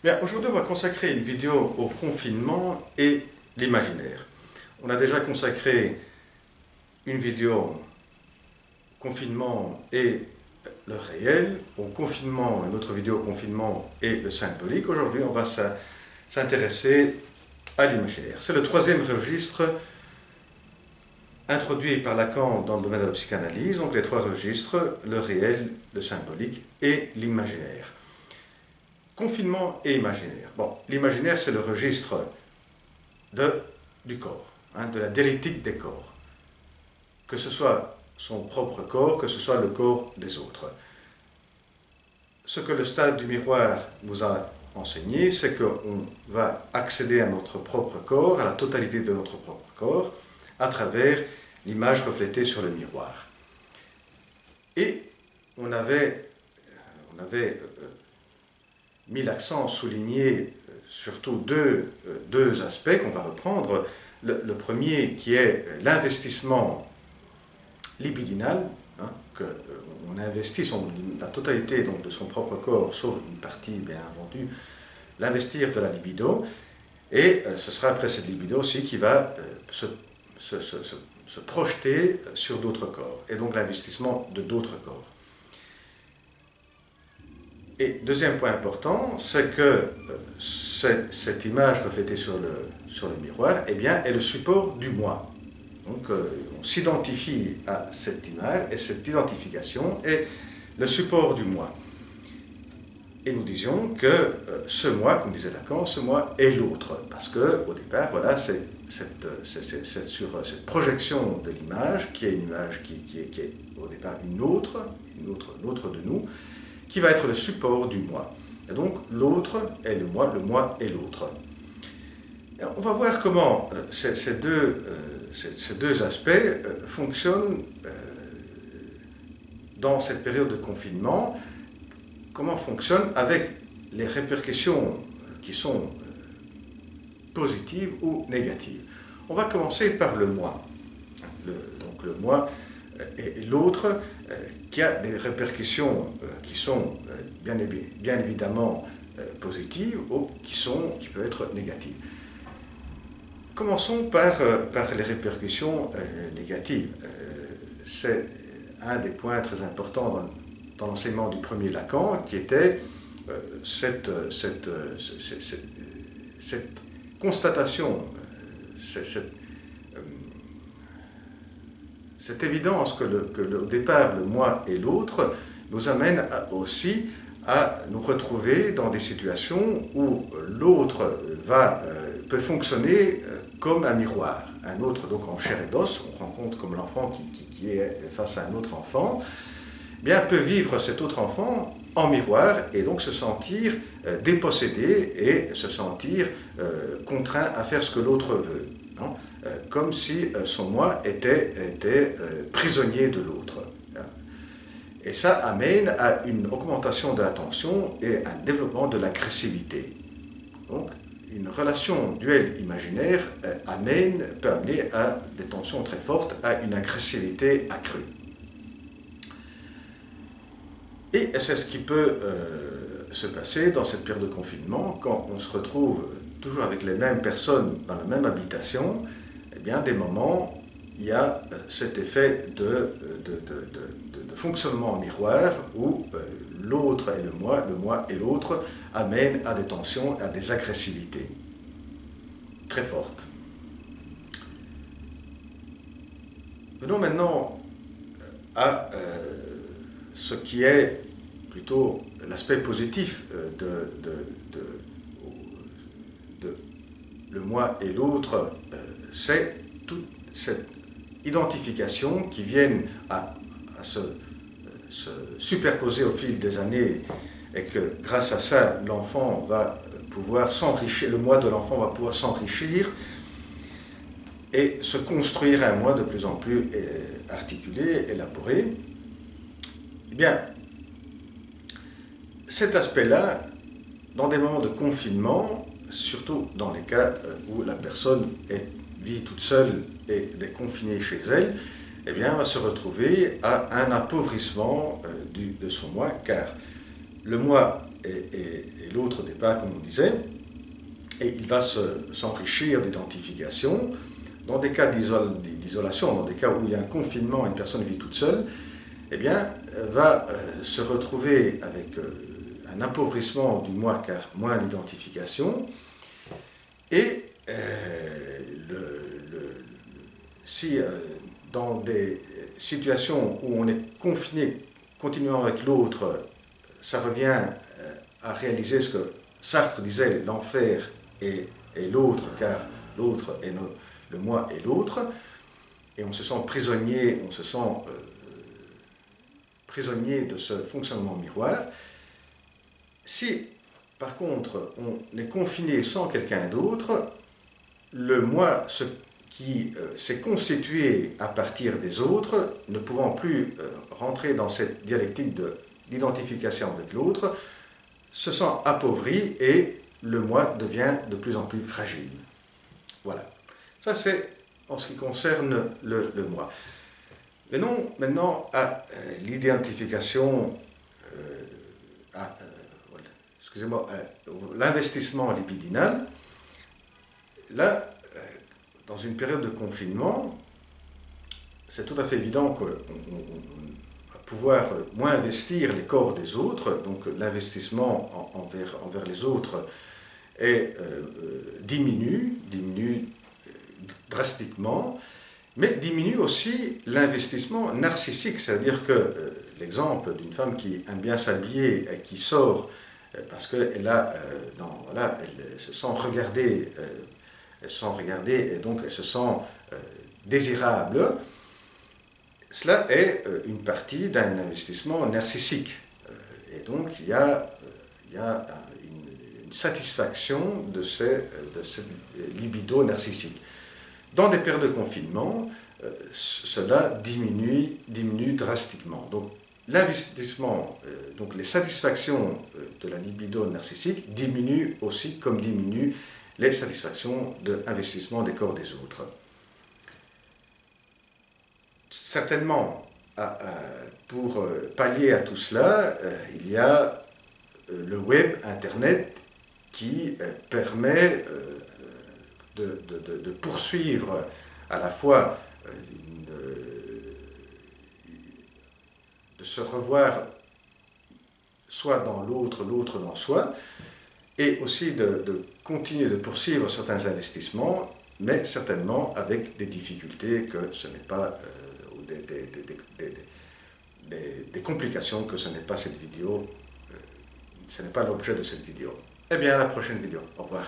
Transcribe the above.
Bien, aujourd'hui, on va consacrer une vidéo au confinement et l'imaginaire. On a déjà consacré une vidéo confinement et le réel, au confinement, une autre vidéo au confinement et le symbolique. Aujourd'hui, on va s'intéresser à l'imaginaire. C'est le troisième registre introduit par Lacan dans le domaine de la psychanalyse. Donc les trois registres, le réel, le symbolique et l'imaginaire. Confinement et imaginaire. Bon, l'imaginaire, c'est le registre du corps, de la dialectique des corps. Que ce soit son propre corps, que ce soit le corps des autres. Ce que le stade du miroir nous a enseigné, c'est qu'on va accéder à notre propre corps, à la totalité de notre propre corps, à travers l'image reflétée sur le miroir. Et on avait mis l'accent, souligné surtout deux aspects qu'on va reprendre. Le premier qui est l'investissement libidinal, qu'on investit la totalité donc, de son propre corps, sauf une partie bien entendu, l'investir de la libido, et ce sera après cette libido aussi qui va se projeter sur d'autres corps, et donc l'investissement de d'autres corps. Et deuxième point important, c'est que cette image reflétée sur le miroir eh bien, est le support du moi. Donc on s'identifie à cette image et cette identification est le support du moi. Et nous disions que ce moi, comme disait Lacan, ce moi est l'autre. Parce qu'au départ, voilà, c'est sur cette projection de l'image, qui est une image qui est au départ une autre de nous, qui va être le support du moi. Et donc l'autre est le moi est l'autre. On va voir comment ces deux aspects fonctionnent dans cette période de confinement, comment fonctionnent avec les répercussions qui sont positives ou négatives. On va commencer par le moi. Donc le moi et l'autre qui a des répercussions qui sont bien évidemment positives ou qui peuvent être négatives. Commençons par les répercussions négatives. C'est un des points très importants dans l'enseignement du premier Lacan, qui était cette constatation, cette évidence que au départ le moi et l'autre nous amène aussi à nous retrouver dans des situations où l'autre peut fonctionner comme un miroir. Un autre, donc en chair et d'os, on rencontre comme l'enfant qui est face à un autre enfant, bien peut vivre cet autre enfant en miroir et donc se sentir dépossédé et se sentir contraint à faire ce que l'autre veut. Comme si son moi était prisonnier de l'autre. Et ça amène à une augmentation de la tension et un développement de l'agressivité. Donc, une relation duel imaginaire peut amener à des tensions très fortes, à une agressivité accrue. Et c'est ce qui peut se passer dans cette période de confinement, quand on se retrouve toujours avec les mêmes personnes dans la même habitation. Eh bien, des moments, il y a cet effet de fonctionnement en miroir où l'autre et le moi et l'autre amènent à des tensions, à des agressivités très fortes. Venons maintenant à ce qui est plutôt l'aspect positif de le moi et l'autre, c'est toute cette identification qui vient à se superposer au fil des années et que grâce à ça, l'enfant va pouvoir s'enrichir, le moi de l'enfant va pouvoir s'enrichir et se construire un moi de plus en plus articulé, élaboré. Eh bien, cet aspect-là, dans des moments de confinement, surtout dans les cas où la personne vit toute seule et est confinée chez elle, eh bien, va se retrouver à un appauvrissement de son moi, car le moi est et l'autre au départ, comme on disait, et il va s'enrichir d'identification. Dans des cas d'isolation, dans des cas où il y a un confinement, une personne vit toute seule, eh bien, va se retrouver avec un appauvrissement du moi, car moins d'identification, et si dans des situations où on est confiné continuellement avec l'autre, ça revient à réaliser ce que Sartre disait, l'enfer est l'autre, car l'autre est le moi et l'autre, et on se sent prisonnier, prisonnier de ce fonctionnement miroir. Si, par contre, on est confiné sans quelqu'un d'autre, le moi qui s'est constitué à partir des autres, ne pouvant plus rentrer dans cette dialectique d'identification avec l'autre, se sent appauvri et le moi devient de plus en plus fragile. Voilà. Ça, c'est en ce qui concerne le moi. Venons maintenant à l'identification, l'investissement libidinal. Là, dans une période de confinement, c'est tout à fait évident qu'on va pouvoir moins investir les corps des autres, donc l'investissement envers les autres diminue drastiquement, mais diminue aussi l'investissement narcissique, c'est-à-dire que l'exemple d'une femme qui aime bien s'habiller et qui sort parce qu'elle elle se sent regardée, et donc elle se sent désirable, cela est une partie d'un investissement narcissique. Et donc il y a une satisfaction de cette libido narcissique. Dans des périodes de confinement, cela diminue drastiquement. Donc l'investissement, donc les satisfactions de la libido narcissique diminuent aussi comme diminuent les satisfactions d'investissement des corps des autres. Certainement, pour pallier à tout cela, il y a le web, Internet, qui permet de poursuivre à la fois de se revoir soit dans l'autre, l'autre dans soi, et aussi de continuer de poursuivre certains investissements, mais certainement avec des difficultés que ce n'est pas, ou des complications que ce n'est pas cette vidéo, ce n'est pas l'objet de cette vidéo. Eh bien, à la prochaine vidéo. Au revoir.